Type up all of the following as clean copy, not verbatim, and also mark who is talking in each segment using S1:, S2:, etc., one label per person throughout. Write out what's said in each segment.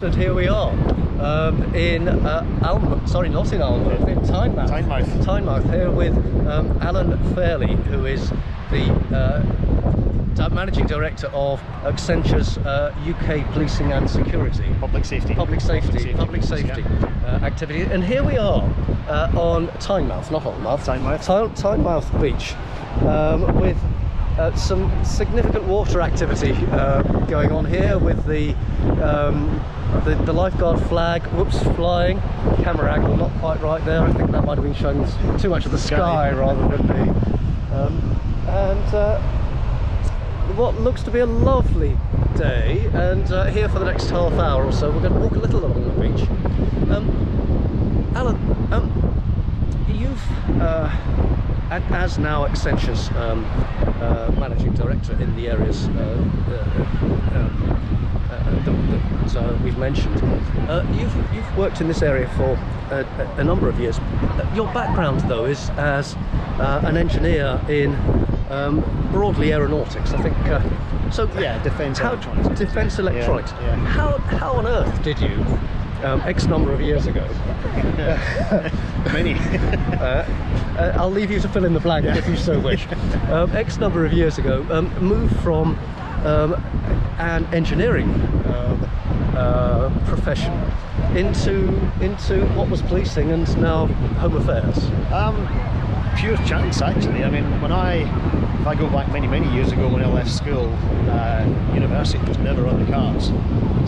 S1: And here we are in Alnmouth, sorry, not in Alnmouth, in Tynemouth. Tynemouth, here with Alan Fairley, who is the Managing Director of Accenture's UK Policing and Security.
S2: Public safety
S1: Activity. And here we are on Tynemouth, not Alnmouth. Tynemouth Beach, with some significant water activity going on here, with the lifeguard flag, flying. Camera angle not quite right there. I think that might have been showing too much of the sky rather than the what looks to be a lovely day. And here for the next half hour or so we're going to walk a little along the beach. Alan, you've as now Accenture's Managing Director in the areas that we've mentioned. You've worked in this area for a number of years. Your background, though, is as an engineer in broadly aeronautics, I think. So
S2: yeah, defence electronics.
S1: Defence electronics.
S2: Yeah.
S1: How on earth did you, X number of years ago?
S2: Many.
S1: I'll leave you to fill in the blank if you so wish. X number of years ago, moved from an engineering profession into what was policing and now home affairs.
S2: Pure chance, actually. I mean, if I go back many years ago when I left school, university was never on the cards.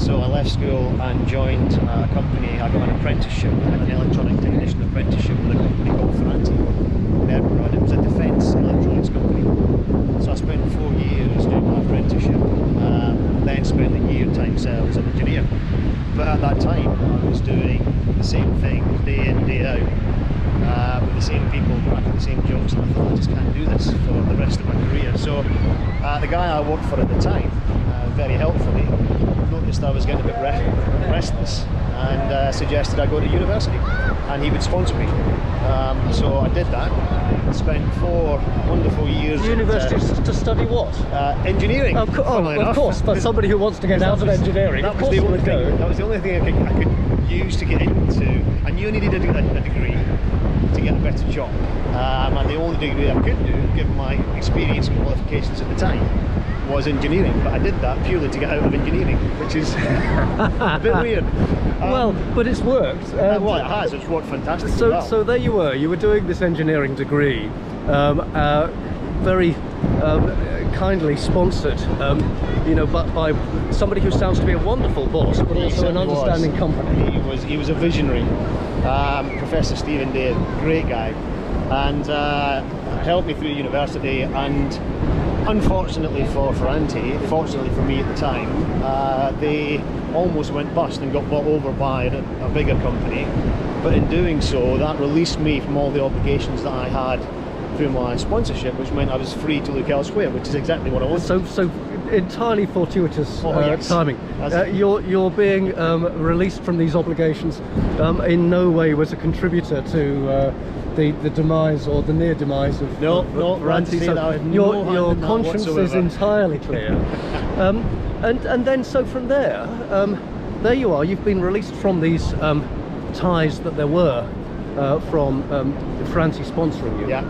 S2: So I left school and joined a company. I got an apprenticeship, an electronic technician apprenticeship with a company called Ferranti in Edinburgh, and it was a defence electronics company. So I spent 4 years doing my apprenticeship, then spent a year time served as an engineer. But at that time I was doing the same thing day in, day out, with the same people, cracking the same jokes, and I thought I just can't do this for the rest of my career. So the guy I worked for at the time, very helpfully, noticed I was getting a bit restless and suggested I go to university and he would sponsor me. So I did that. Spent 4 wonderful years
S1: University to study what?
S2: Engineering.
S1: Of course, for somebody who wants to get out of engineering.
S2: That was the only thing. That was the only thing I could use to get into. I knew I needed a degree to get a better job, and the only degree I could do, given my experience and qualifications at the time, was engineering. But I did that purely to get out of engineering, which is a bit weird.
S1: Well, but it's worked.
S2: Well, it has. It's worked fantastically well.
S1: So there you were doing this engineering degree, very kindly sponsored, but by somebody who sounds to be a wonderful boss, but also an understanding company.
S2: He was a visionary. Professor Stephen Day, great guy, and helped me through university. And unfortunately for Ferranti, fortunately for me at the time, they almost went bust and got bought over by a bigger company. But in doing so, that released me from all the obligations that I had through my sponsorship, which meant I was free to look elsewhere, which is exactly what I wanted. So
S1: entirely fortuitous
S2: yes.
S1: timing. You're being released from these obligations in no way was a contributor to the demise or the near demise of
S2: Ferranti.
S1: So your conscience is entirely clear. And then so from there, there you are. You've been released from these ties that there were from Ferranti sponsoring you.
S2: Yeah.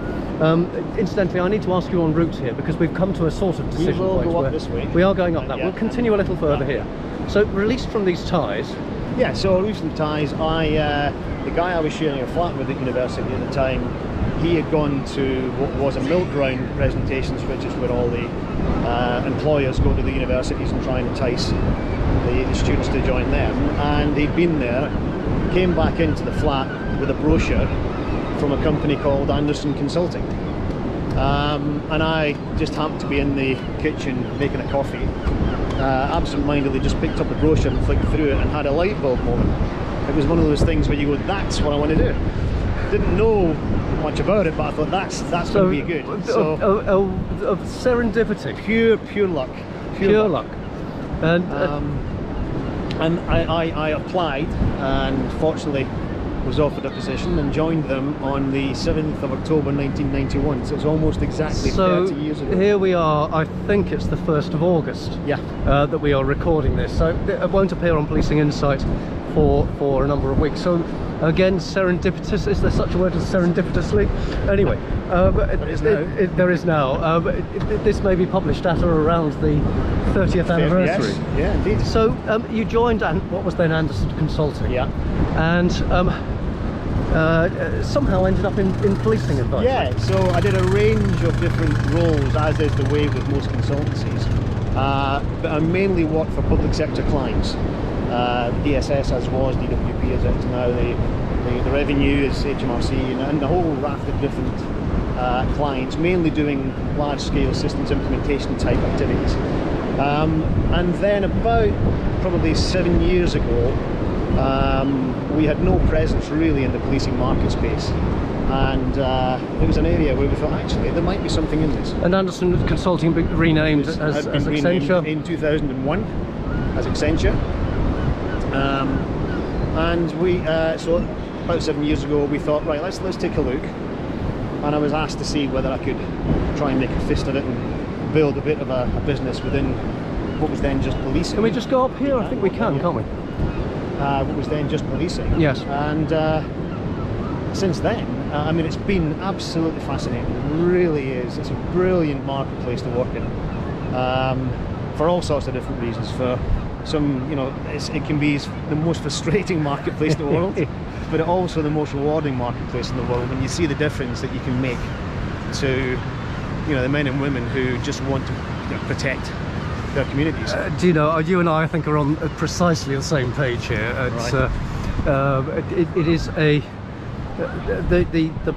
S1: Incidentally, I need to ask you en route here, because we've come to a sort of decision point.
S2: We will go up this way.
S1: We are going up that.
S2: Yeah.
S1: We'll continue a little further here. So, released from these ties.
S2: Yeah, so released from the ties. The guy I was sharing a flat with at university at the time, he had gone to what was a milk round presentations, which is where all the employers go to the universities and try and entice the students to join them. And he'd been there, came back into the flat with a brochure from a company called Anderson Consulting, and I just happened to be in the kitchen making a coffee, absent-mindedly just picked up the brochure and flicked through it and had a light bulb moment. It was one of those things where you go, that's what I want to do. Didn't know much about it, but I thought that's going to be good. So
S1: of serendipity,
S2: pure luck,
S1: pure luck.
S2: And I applied, and fortunately was offered a position and joined them on the 7th of October 1991, so it's almost exactly 30 years ago.
S1: Here we are, I think it's the 1st of August that we are recording this, so it won't appear on Policing Insight for a number of weeks. So again, serendipitous, is there such a word as serendipitously? Anyway, there is now. This may be published at or around the 30th anniversary.
S2: Yes, yeah, indeed.
S1: So you joined what was then Anderson Consulting.
S2: Yeah.
S1: And somehow ended up in policing advice.
S2: Yeah, so I did a range of different roles, as is the way with most consultancies. But I mainly worked for public sector clients. DSS as was, DWP as it's now, the revenue is HMRC, and the whole raft of different clients, mainly doing large-scale systems implementation type activities. And then about probably 7 years ago, we had no presence really in the policing market space, and it was an area where we thought actually there might be something in this.
S1: And Anderson Consulting renamed as Accenture
S2: in 2001 as Accenture. And we so about 7 years ago we thought, right, let's take a look, and I was asked to see whether I could try and make a fist of it and build a bit of a business within what was then just policing.
S1: Can we just go up here? I think we can, can't we?
S2: What was then just policing.
S1: Yes.
S2: And since then, I mean, it's been absolutely fascinating. It really is. It's a brilliant marketplace to work in, for all sorts of different reasons. For some, you know, it can be the most frustrating marketplace in the world, but also the most rewarding marketplace in the world when you see the difference that you can make to, you know, the men and women who just want to, you know, protect their communities.
S1: Do you know, you and I think are on precisely the same page here. It's, right. It is the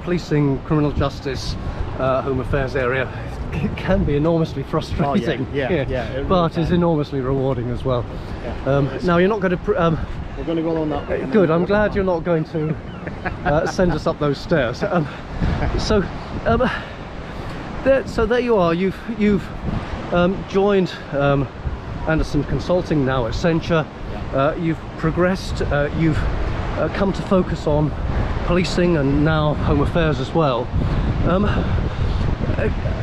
S1: policing, criminal justice, home affairs area can be enormously frustrating.
S2: Oh, yeah, really
S1: but is enormously rewarding as well. Yeah, now you're not going to
S2: we're going to go along that way.
S1: Good, I'm glad you're not going to send us up those stairs. So there you are. You've joined Anderson Consulting, now Accenture. You've progressed, you've come to focus on policing and now home affairs as well.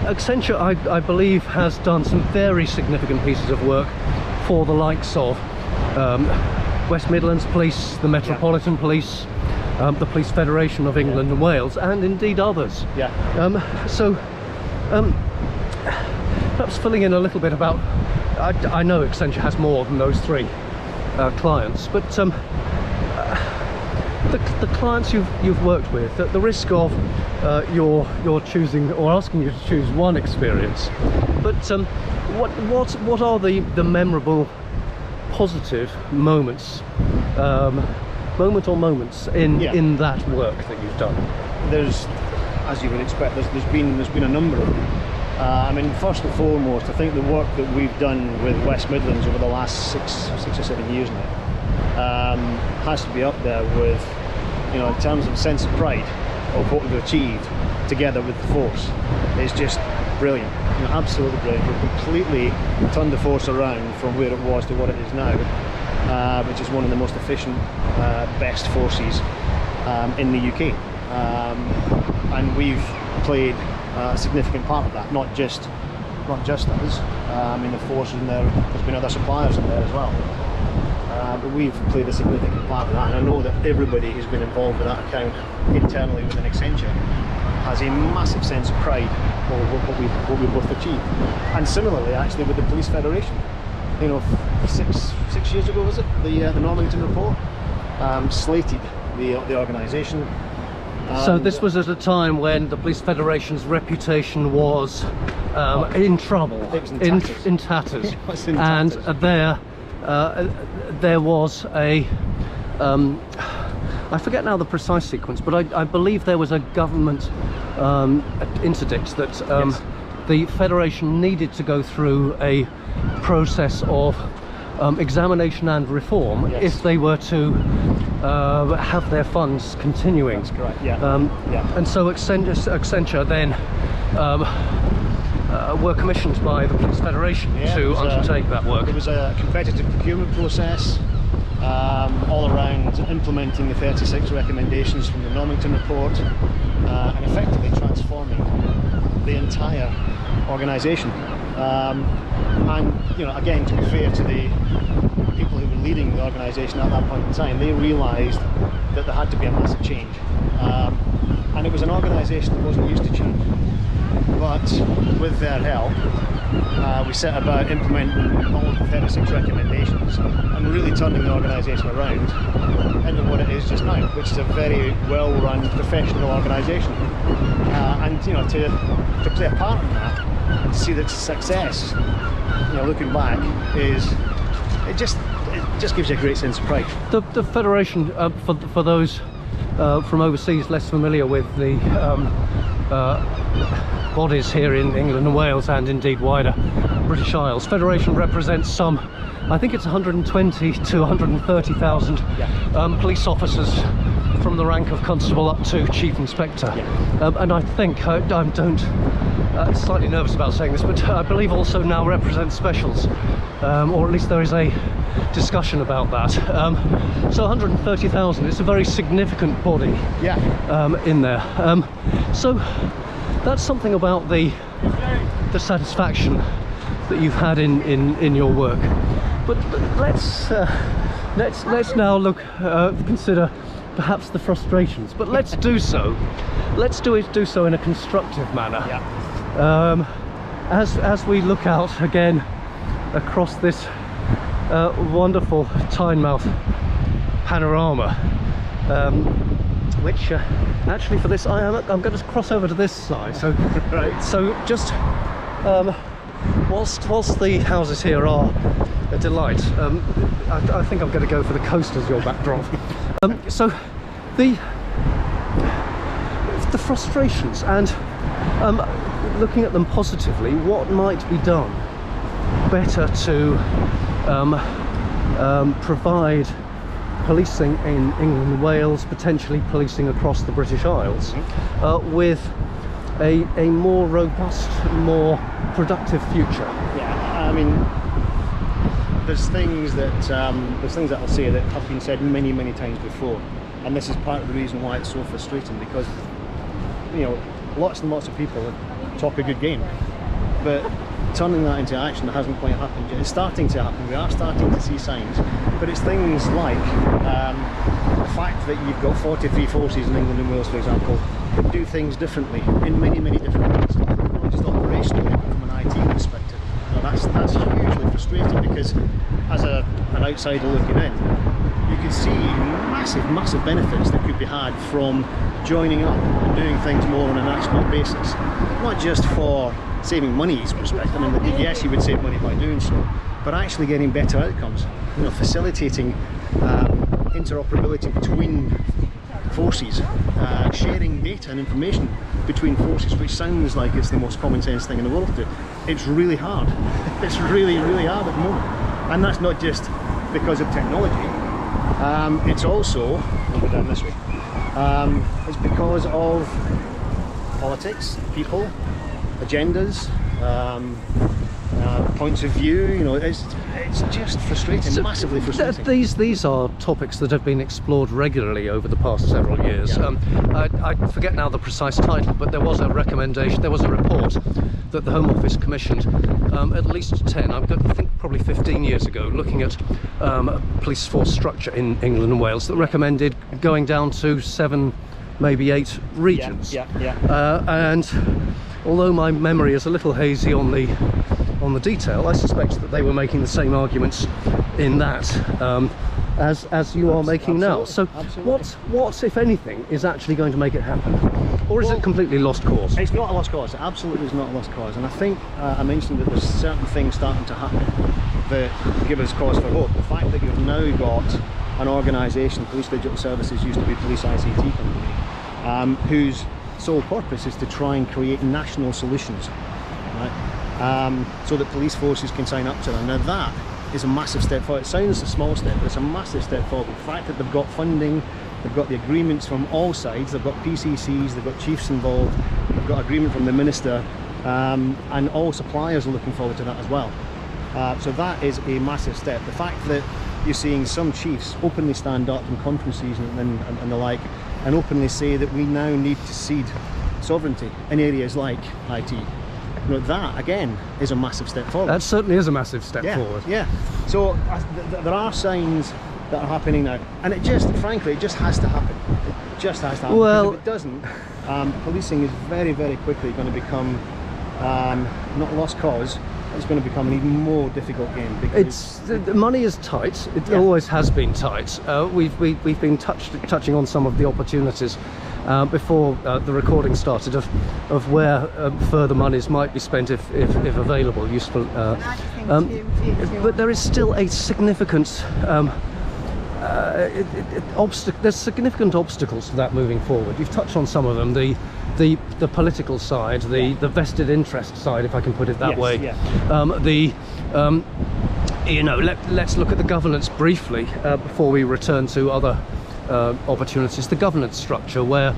S1: Accenture, I believe, has done some very significant pieces of work for the likes of West Midlands Police, the Metropolitan Police, the Police Federation of England and Wales, and indeed others. Perhaps filling in a little bit about, I know Accenture has more than those three clients, but the clients you've worked with, at the risk of you're choosing or asking you to choose one experience, but what are the memorable, positive moments, moments in that work that you've done?
S2: There's, as you would expect, there's been a number of them. I mean, first and foremost, I think the work that we've done with West Midlands over the last six or 7 years now has to be up there with, you know, in terms of sense of pride of what we've achieved together with the force. It's just brilliant, you know, absolutely brilliant. We've completely turned the force around from where it was to what it is now, which is one of the most efficient, best forces in the UK, and we've played a significant part of that, not just us. I mean, the force is in there, there's been other suppliers in there as well, but we've played a significant part of that, and I know that everybody who's been involved with that account internally within Accenture has a massive sense of pride for what we've both achieved. And similarly, actually, with the Police Federation, you know, six years ago, was it, the Normanton report slated the organisation.
S1: So this was at a time when the Police Federation's reputation was in trouble,
S2: it was
S1: in tatters.
S2: It was in
S1: and
S2: tatters.
S1: There was a I forget now the precise sequence, but I believe there was a government interdict that the Federation needed to go through a process of examination and reform if they were to have their funds continuing.
S2: That's correct, yeah.
S1: And so Accenture then were commissioned by the Police Federation to undertake that work.
S2: It was a competitive procurement process. all around implementing the 36 recommendations from the Normington report, and effectively transforming the entire organisation. And you know, again, to be fair to the people who were leading the organisation at that point in time, they realised that there had to be a massive change, and it was an organisation that wasn't used to change. But with their help, we set about implementing all of the 36 recommendations and really turning the organisation around into what it is just now, which is a very well-run professional organisation. And you know, to play a part in that and to see that success, you know, looking back, is it just gives you a great sense of pride.
S1: The Federation, for those from overseas less familiar with the bodies here in England and Wales, and indeed wider British Isles, Federation represents some, I think it's 120 to 130,000 police officers from the rank of constable up to chief inspector. And I think, I don't, slightly nervous about saying this, but I believe also now represents specials, or at least there is a discussion about that. So 130,000, it's a very significant body in there. So that's something about the satisfaction that you've had in your work. But let's now look, consider perhaps the frustrations. But let's do so. Let's do so in a constructive manner. As we look out again across this wonderful Tynemouth panorama, which actually for this I'm going to cross over to this side. So so just whilst the houses here are a delight, I think I'm going to go for the coast as your backdrop. So the frustrations, and looking at them positively, what might be done better to provide policing in England and Wales, potentially policing across the British Isles, with a more robust, more productive future.
S2: I mean, there's things that I'll say that have been said many times before, and this is part of the reason why it's so frustrating, because you know, lots and lots of people talk a good game, but turning that into action hasn't quite happened yet. It's starting to happen. We are starting to see signs, but it's things like the fact that you've got 43 forces in England and Wales, for example, that do things differently in many different ways, not just operationally, but from an IT perspective. Now that's hugely frustrating, because as an outsider looking in, you could see massive benefits that could be had from joining up and doing things more on a national basis, not just for saving money's perspective. I mean, yes, you would save money by doing so, but actually getting better outcomes, you know, facilitating interoperability between forces, sharing data and information between forces, which sounds like it's the most common sense thing in the world to do. It's really hard. It's really hard at the moment, and that's not just because of technology. It's also, I'll go down this way, it's because of politics, people, agendas, points of view. You know, it's just frustrating, so massively frustrating.
S1: These are topics that have been explored regularly over the past several years. I forget now the precise title, but there was a recommendation, there was a report that the Home Office commissioned at least 10, I think probably 15 years ago, looking at police force structure in England and Wales, that recommended going down to 7, maybe 8 regions. And although my memory is a little hazy on the detail, I suspect that they were making the same arguments in that as you are making now. So what, if anything, is actually going to make it happen? Or is it completely lost cause?
S2: It's not a lost cause. It absolutely is not a lost cause. And I think I mentioned that there's certain things starting to happen that give us cause for hope. The fact that you've now got an organisation, Police Digital Services, used to be Police ICT Company, whose sole purpose is to try and create national solutions, right? So that police forces can sign up to them. Now that is a massive step forward. It sounds a small step, but it's a massive step forward. The fact that they've got funding, they've got the agreements from all sides, they've got PCCs, they've got chiefs involved, they've got agreement from the Minister, and all suppliers are looking forward to that as well. So that is a massive step. The fact that you're seeing some chiefs openly stand up in conferences and the like, and openly say that we now need to cede sovereignty in areas like IT. You know, that again is a massive step forward.
S1: That certainly is a massive step forward.
S2: Yeah. So there are signs that are happening now, and it just, frankly, it just has to happen. It just has to happen.
S1: Well,
S2: if it doesn't, policing is very, very quickly going to become not a lost cause. It's going to become an even more difficult game because
S1: the money is tight. It always has been tight. We've been touching on some of the opportunities before the recording started of where further monies might be spent if available, useful. But there is still a significant there's significant obstacles to that moving forward. You've touched on some of them. The political side, the vested interest side, if I can put it that way. You know, let's look at the governance briefly before we return to other opportunities. The governance structure, where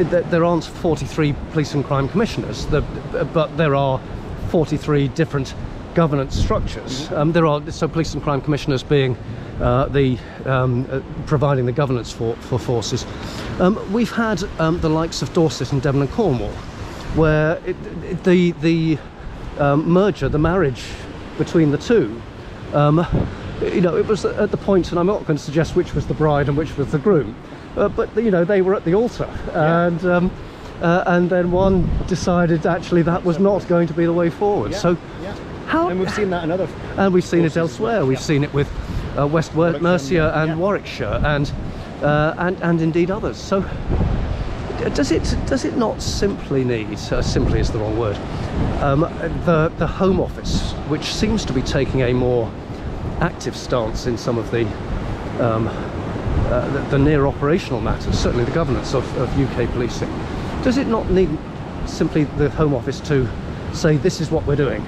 S1: there aren't 43 police and crime commissioners, but there are 43 different governance structures. There are police and crime commissioners being providing the governance for forces. We've had the likes of Dorset and Devon and Cornwall, where the merger, the marriage between the two, you know, it was at the point, and I'm not going to suggest which was the bride and which was the groom, but you know, they were at the altar, and then one decided actually that was not going to be the way forward. So.
S2: And we've seen that in other.
S1: And we've seen it elsewhere. We've seen it with West Mercia and Warwickshire, and indeed others. So, does it not simply need? Simply is the wrong word. The Home Office, which seems to be taking a more active stance in some of the near operational matters, certainly the governance of UK policing. Does it not need simply the Home Office to say this is what we're doing?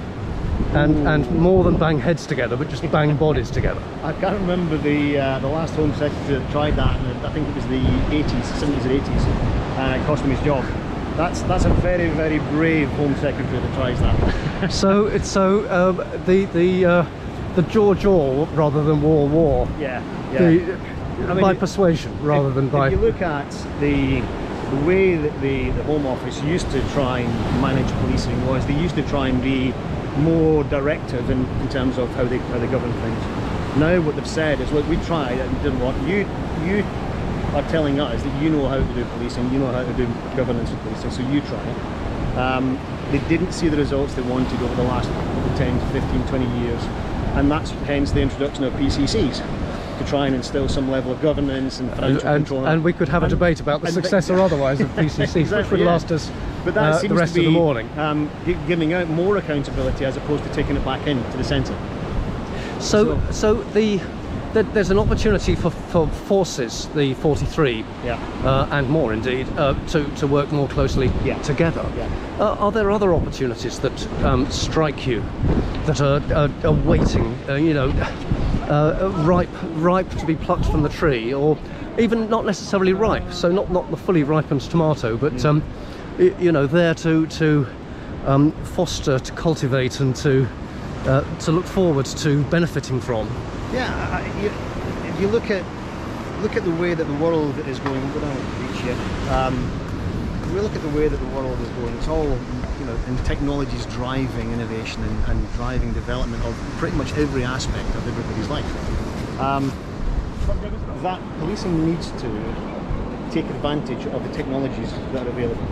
S1: And more than bang heads together, but just bang bodies together.
S2: I can't remember the last Home Secretary that tried that, and I think it was the 70s or 80s, and it cost him his job. That's a very, very brave Home Secretary that tries that. So
S1: the jaw rather than war. By persuasion rather than by.
S2: If you look at the way that the Home Office used to try and manage policing, was they used to try and be more directive in terms of how they govern things. Now what they've said is, look, we tried and didn't want you are telling us that you know how to do policing, you know how to do governance of policing, so you try it. They didn't see the results they wanted over the last 10, 15, 20 years, and that's hence the introduction of PCCs, to try and instill some level of governance and financial control.
S1: And we could have a debate about the success or otherwise of PCCs, exactly, which would last us
S2: but that seems
S1: the rest
S2: to be,
S1: of the morning.
S2: Giving out more accountability as opposed to taking it back into the centre.
S1: So there's an opportunity for forces, the 43, and more indeed, to work more closely together. Are there other opportunities that strike you, that are waiting, you know, ripe to be plucked from the tree, or even not necessarily ripe, so not the fully ripened tomato, but you know, there to foster, to cultivate, and to look forward to benefiting from?
S2: If you look at the way that the world is going, we'll go down the beach here. If we look at the way that the world is going, it's all, you know, and technology is driving innovation and driving development of pretty much every aspect of everybody's life. That policing needs to take advantage of the technologies that are available.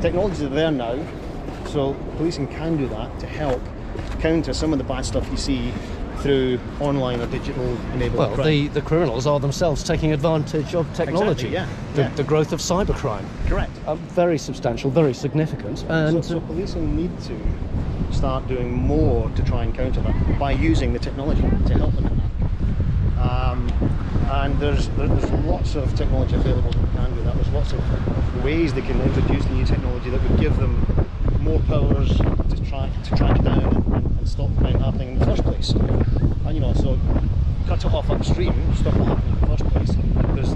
S2: Technologies are there now, so policing can do that to help counter some of the bad stuff you see through online or digital enabled crime.
S1: The criminals are themselves taking advantage of technology.
S2: Exactly,
S1: the growth of cybercrime.
S2: Correct.
S1: Very substantial, very significant. And
S2: so policing need to start doing more to try and counter that by using the technology to help them in that. And there's lots of technology available that can do that. There's lots of ways they can introduce new technology that would give them more powers to track it down and stop crime happening in the first place. And you know, so cut it off upstream, stop it happening in the first place. there's,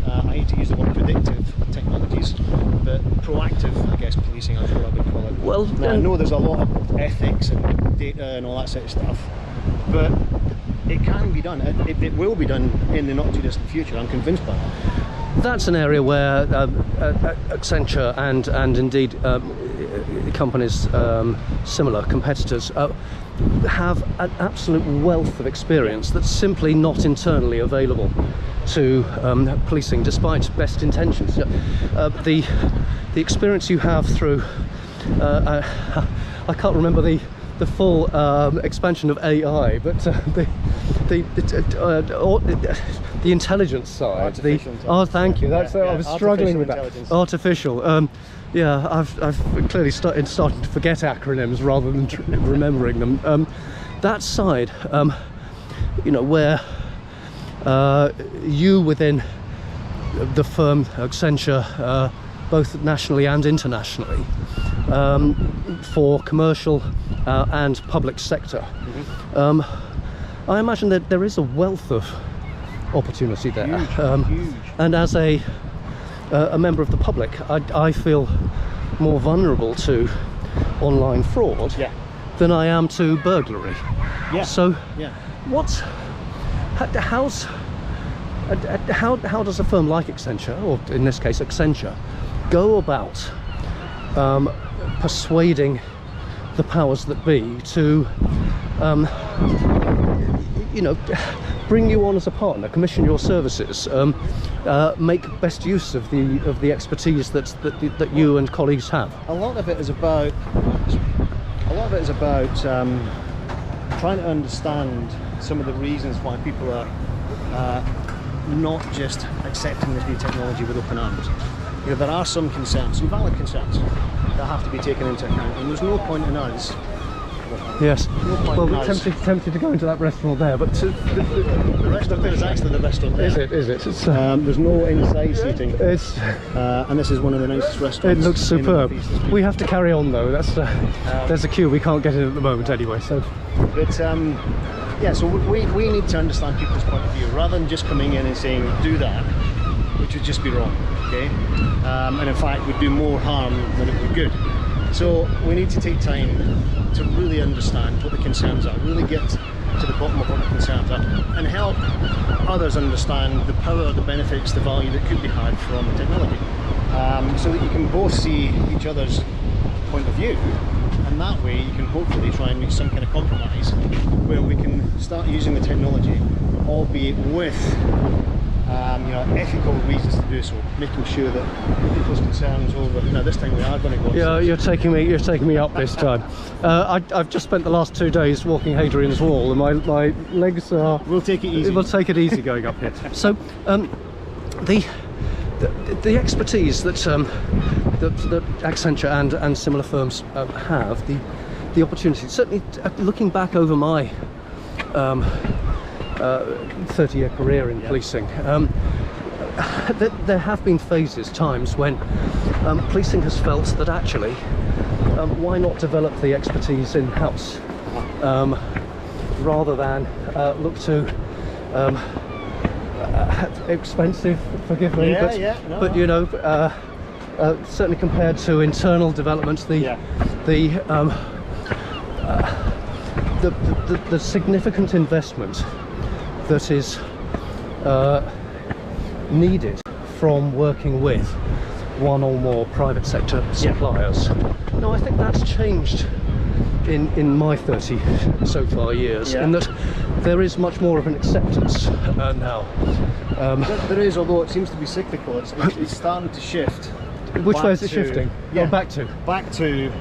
S2: I hate to use the word predictive technologies, but proactive, I guess, policing is what I would call it.
S1: Well,
S2: now, I know there's a lot of ethics and data and all that sort of stuff, but it can be done. It will be done in the not too distant future. I'm convinced by that.
S1: That's an area where Accenture and indeed companies, similar competitors, have an absolute wealth of experience that's simply not internally available to policing, despite best intentions. The experience you have through, I can't remember the full expansion of AI, but the intelligence side. Oh, thank you. That's I was struggling with that. Artificial. Yeah, I've clearly starting to forget acronyms rather than remembering them. That side, you know, where you within the firm Accenture, both nationally and internationally, for commercial and public sector, I imagine that there is a wealth of opportunity there.
S2: Huge.
S1: And as a member of the public, I feel more vulnerable to online fraud than I am to burglary. So how does a firm like Accenture, or in this case Accenture, go about persuading the powers that be to you know, bring you on as a partner, commission your services, make best use of the expertise that you and colleagues have?
S2: A lot of it is about trying to understand some of the reasons why people are not just accepting this new technology with open arms. You know, there are some concerns, some valid concerns, that have to be taken into account, and there's no point in us.
S1: Yes. Well, we're tempted to go into that restaurant there, but
S2: the restaurant there is actually the restaurant there.
S1: Is it? It's,
S2: there's no inside seating.
S1: It's
S2: and this is one of the nicest restaurants.
S1: It looks superb. We have to carry on though. That's there's a queue. We can't get in at the moment anyway. So,
S2: but yeah. So we need to understand people's point of view rather than just coming in and saying do that, which would just be wrong. Okay. And in fact, would do more harm than it would good. So we need to take time to really understand what the concerns are, really get to the bottom of what the concerns are, and help others understand the power, the benefits, the value that could be had from the technology, so that you can both see each other's point of view, and that way you can hopefully try and reach some kind of compromise where we can start using the technology, albeit with you know, ethical reasons to do so, making sure that people's concerns over. Now this time we are going to go.
S1: Yeah, you're taking me up this time. I've just spent the last 2 days walking Hadrian's Wall, and my legs are.
S2: We'll take it easy.
S1: We'll take it easy going up here. So, the expertise that Accenture and similar firms have, the opportunity. Certainly, looking back over my 30-year career in policing, there have been times when policing has felt that actually why not develop the expertise in-house rather than look to expensive, forgive me, but you know, certainly compared to internal development, the significant investment that is needed from working with one or more private sector suppliers. Now, I think that's changed in my 30 so far years, in that there is much more of an acceptance now.
S2: There is, although it seems to be cyclical. It's starting to shift.
S1: Which way is it shifting? Back to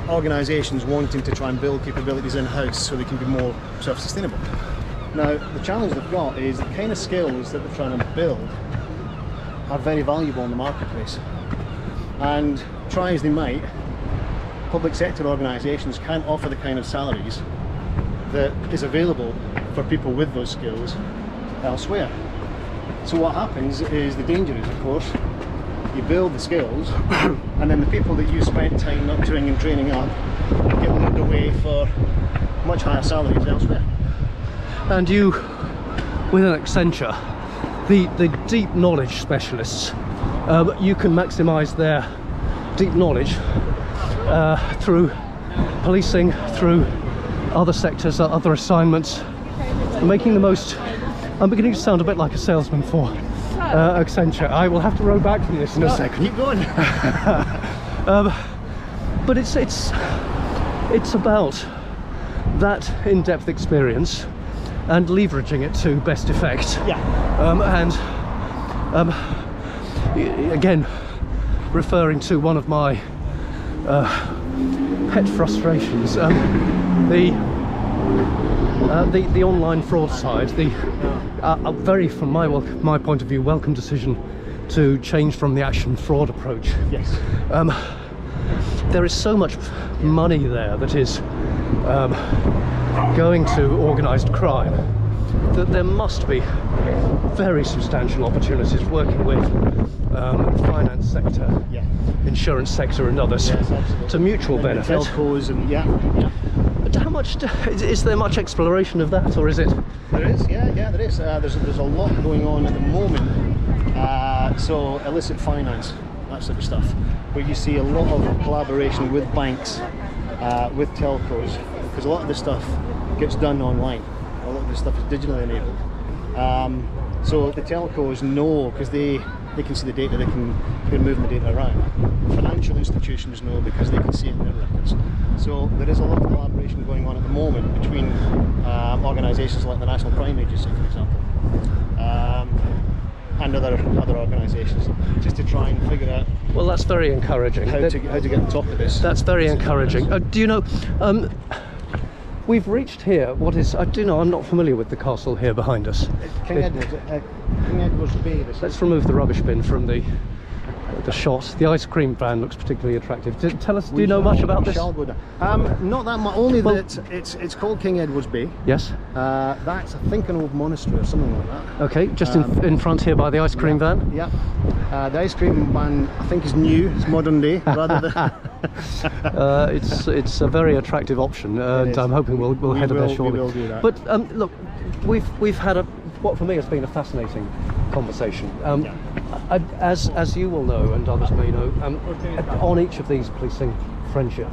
S2: organisations wanting to try and build capabilities in-house so they can be more self-sustainable. Now, the challenge they've got is the kind of skills that they're trying to build are very valuable in the marketplace. And try as they might, public sector organisations can't offer the kind of salaries that is available for people with those skills elsewhere. So what happens is, the danger is, of course, you build the skills and then the people that you spent time nurturing and training up get moved away for much higher salaries elsewhere.
S1: And you with an Accenture, the deep knowledge specialists, you can maximise their deep knowledge through policing, through other sectors, other assignments, making the most. I'm beginning to sound a bit like a salesman for Accenture. I will have to row back from this in a second.
S2: Keep going.
S1: But it's about that in-depth experience and leveraging it to best effect.
S2: Yeah.
S1: Again, referring to one of my pet frustrations, the online fraud side, very, from my point of view, welcome decision to change from the action fraud approach.
S2: Yes.
S1: There is so much money there that is going to organised crime that there must be very substantial opportunities working with finance sector, insurance sector and others, to mutual benefit.
S2: Telcos and
S1: But how much is there much exploration of that, or is it?
S2: There is, there is. There's a lot going on at the moment. So illicit finance, that sort of stuff, where you see a lot of collaboration with banks, with telcos, because a lot of this stuff gets done online. A lot of this stuff is digitally enabled. So the telcos know, because they can see the data, they can move the data around. Financial institutions know because they can see it in their records. So there is a lot of collaboration going on at the moment between organisations like the National Crime Agency, for example, and other organisations, just to try and figure out.
S1: Well, that's very encouraging.
S2: How to get on top of this.
S1: That's very encouraging. Do you know? We've reached here. What is? I do know. I'm not familiar with the castle here behind us.
S2: King Edward's Bay.
S1: Let's remove the rubbish bin from the shot. The ice cream van looks particularly attractive. Tell us. Do you know much about this?
S2: Shall go down. Not that much. Only that it's called King Edward's Bay.
S1: Yes.
S2: That's, I think, an old monastery or something like that.
S1: Okay, just in front here by the ice cream van.
S2: Yeah. The ice cream van, I think, is new. It's modern day rather than.
S1: It's a very attractive option, and I'm hoping we'll head there shortly.
S2: We will do that.
S1: But look, we've had what for me has been a fascinating conversation. As you will know, and others may know, on each of these policing friendship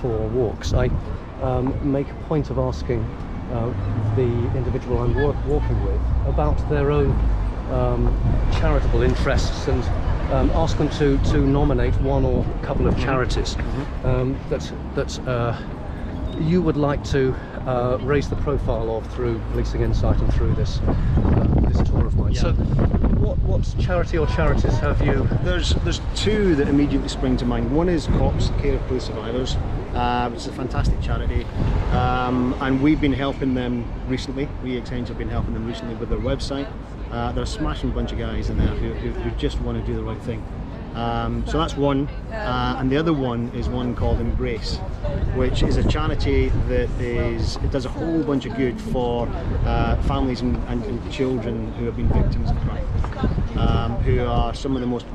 S1: tour walks, I make a point of asking the individual I'm walking with about their own charitable interests, and ask them to nominate one or a couple of charities that you would like to raise the profile of through Policing Insight and through this tour of mine. So what charity or charities have you?
S2: There's two that immediately spring to mind. One is COPS, Care of Police Survivors, which is a fantastic charity, and we've been helping them recently. We Accenture have been helping them recently with their website. They're a smashing bunch of guys in there who just want to do the right thing. So that's one, and the other one is one called Embrace, which is a charity that does a whole bunch of good for families and children who have been victims of crime, who are some of the most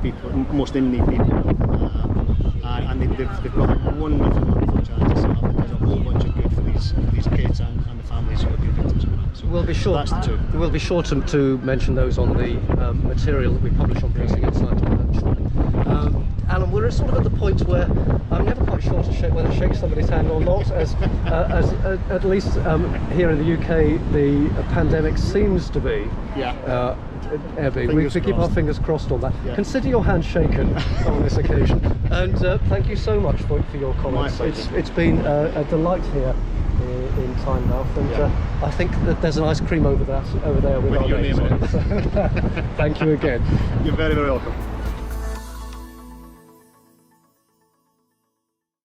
S2: in need people, and they've got a wonderful charity set up that does a whole bunch of good for these kids and the families who have been victims of crime. So
S1: we'll be sure.
S2: That's the two.
S1: We'll be sure to mention those on the material that we publish on Policing Insight. Alan, we're sort of at the point where I'm never quite sure whether to shake somebody's hand or not, as at least here in the UK the pandemic seems to be ebbing. We keep our fingers crossed on that. Yeah. Consider your hand shaken on this occasion, and thank you so much for your comments. It's been a delight here in Tynemouth, and I think that there's an ice cream over there with our names on it. Thank you again.
S2: You're very, very welcome.